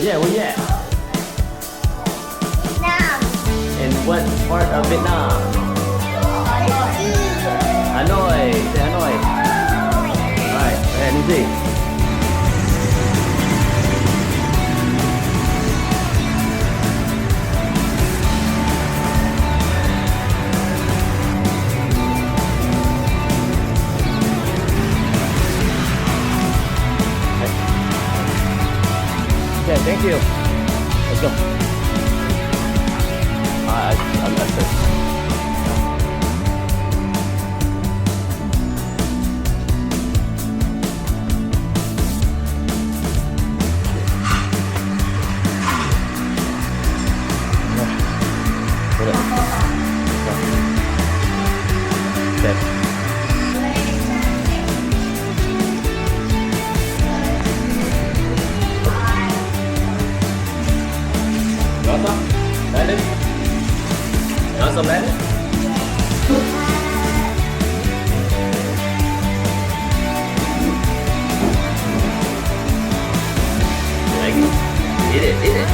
Yeah, where you at? Nam. In what part of Vietnam? Hanoi. Say Hanoi. Alright, let me see. Okay, thank you. Let's go. That's it. Put it. Okay. Got some? Landon? Got some, Landon? Like it? Eat it, eat it.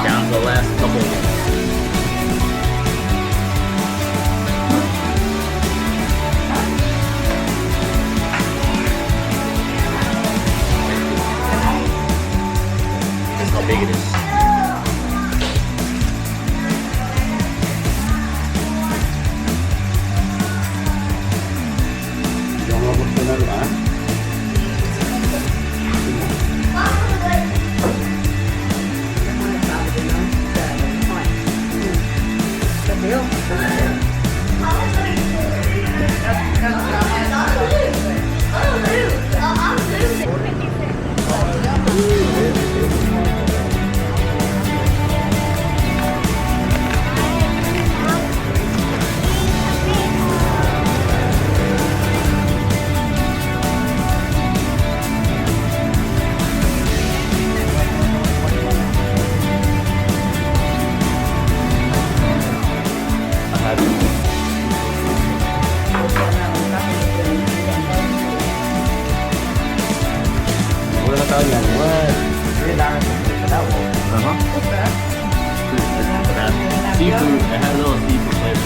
Down to the last couple. That's how big it is. Seafood, it has a little seafood flavor.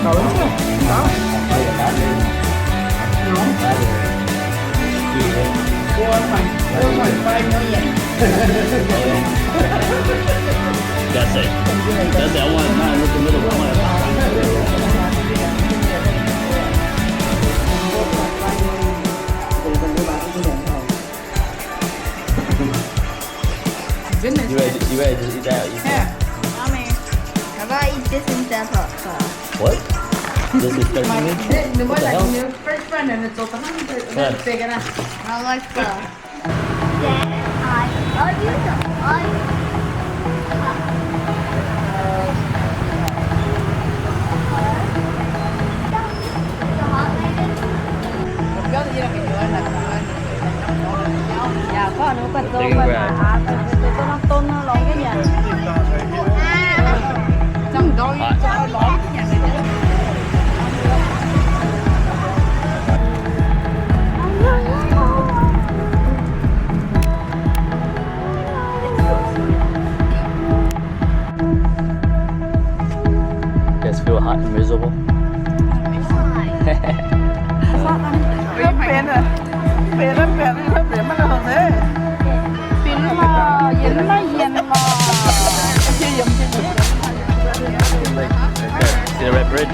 Nấu chưa? Có. Nấu. Tôi hỏi quay nó vậy. That's it. That's it. I want to look a little bit. I want to Goodness. You ready to just eat that? Yeah. Mommy, how about I eat this instead of What? This is 30 minutes? What the hell? New fresh friend and it's open. Yeah. Big enough. I like the. Dạ có nữa con tôm mà tôi có nó tôm nó lộn cái gì Trong đôi cho lón cái nhà này. Guys feel hot and miserable? See the red bridge?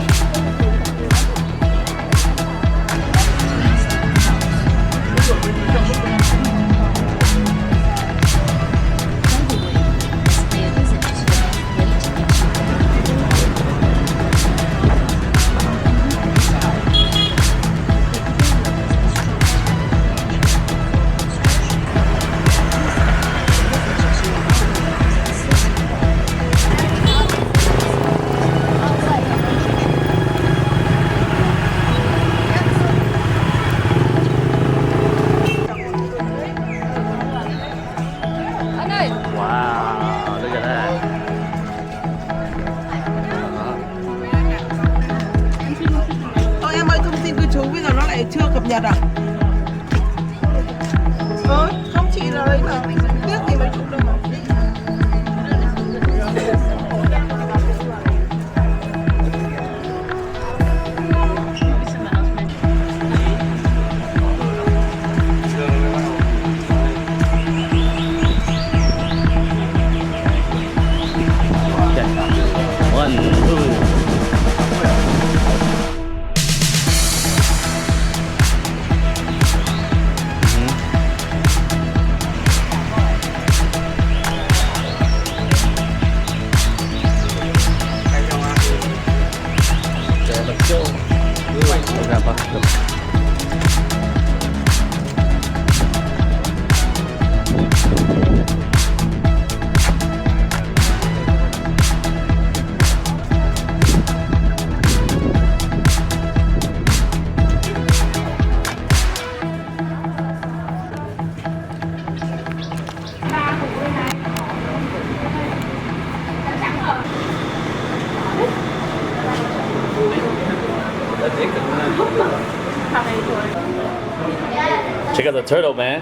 as a turtle, man.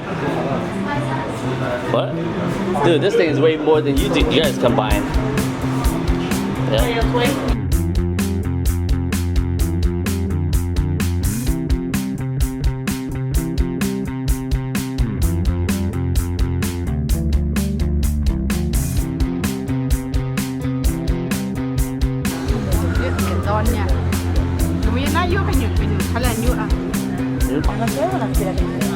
What? Dude, this thing is way more than you guys combined. Yeah. Don nha. Kami na yun kanyo halan yun ah. Pangasya wala sila dito.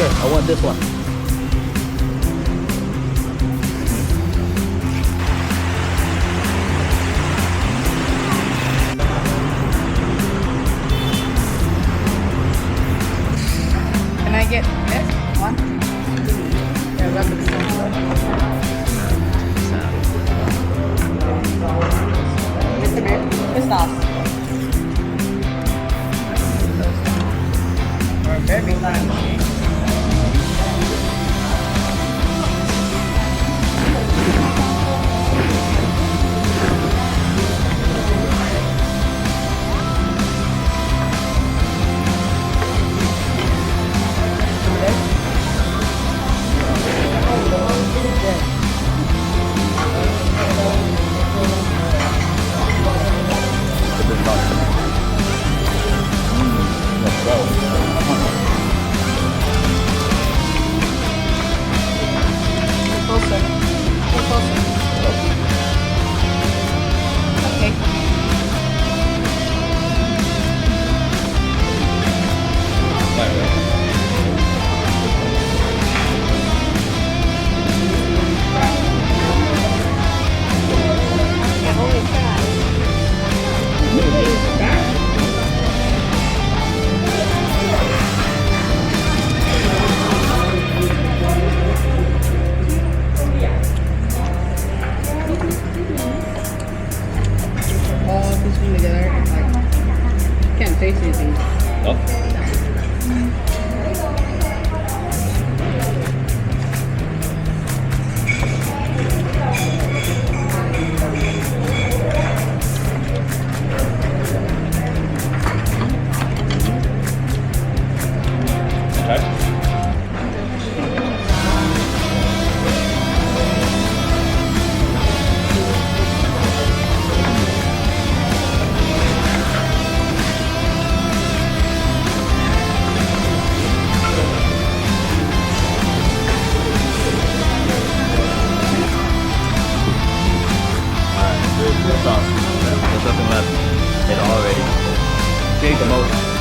I want this one. Can I get this one? Yeah, rub it some. Mr. Bear, it's sauce. Very nice.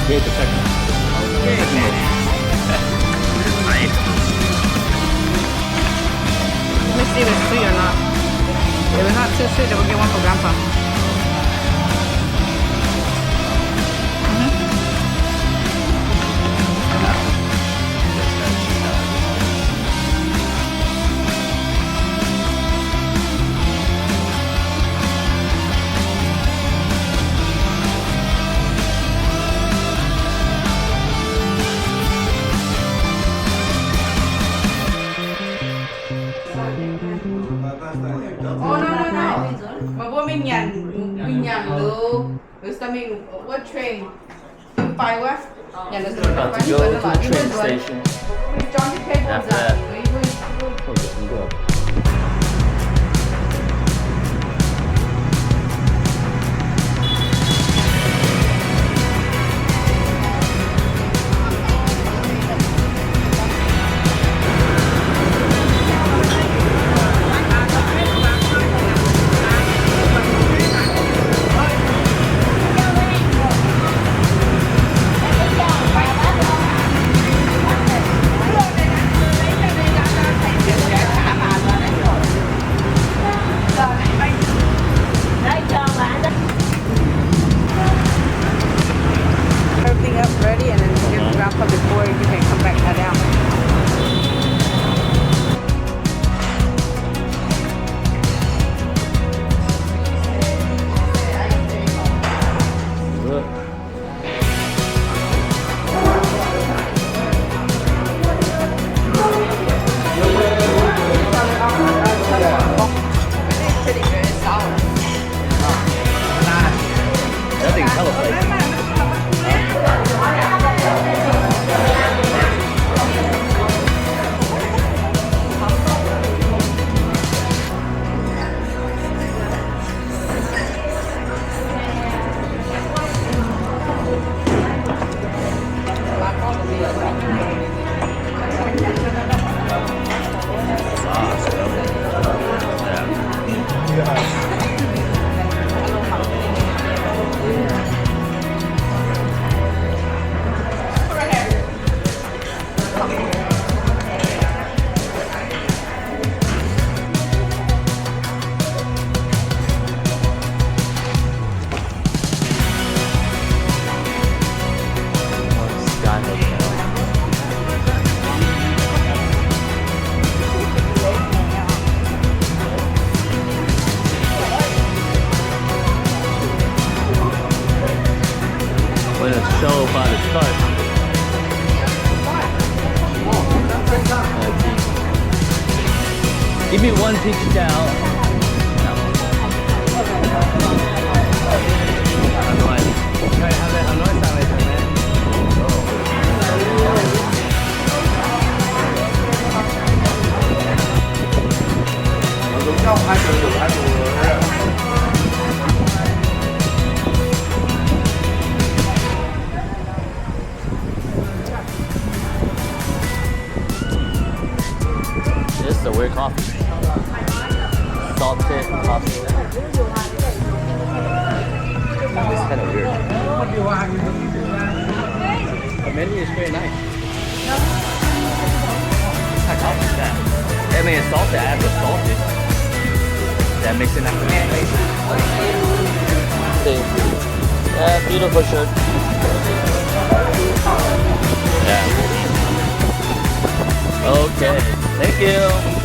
Here's the second. Nice. Let me see if it's sweet or not. If it's not too sweet, then we'll get one for Grandpa. What train? By what? Yeah, that's About to go to the train station. After that, oh, get some good. far to start. Give me one peach chow. This is a weird coffee. Salted coffee. It's kind of weird. The menu is very nice. What coffee is that? I mean, it's salted. I have the salted. That makes it nice. Yeah, beautiful shirt. Yeah. Okay. Thank you.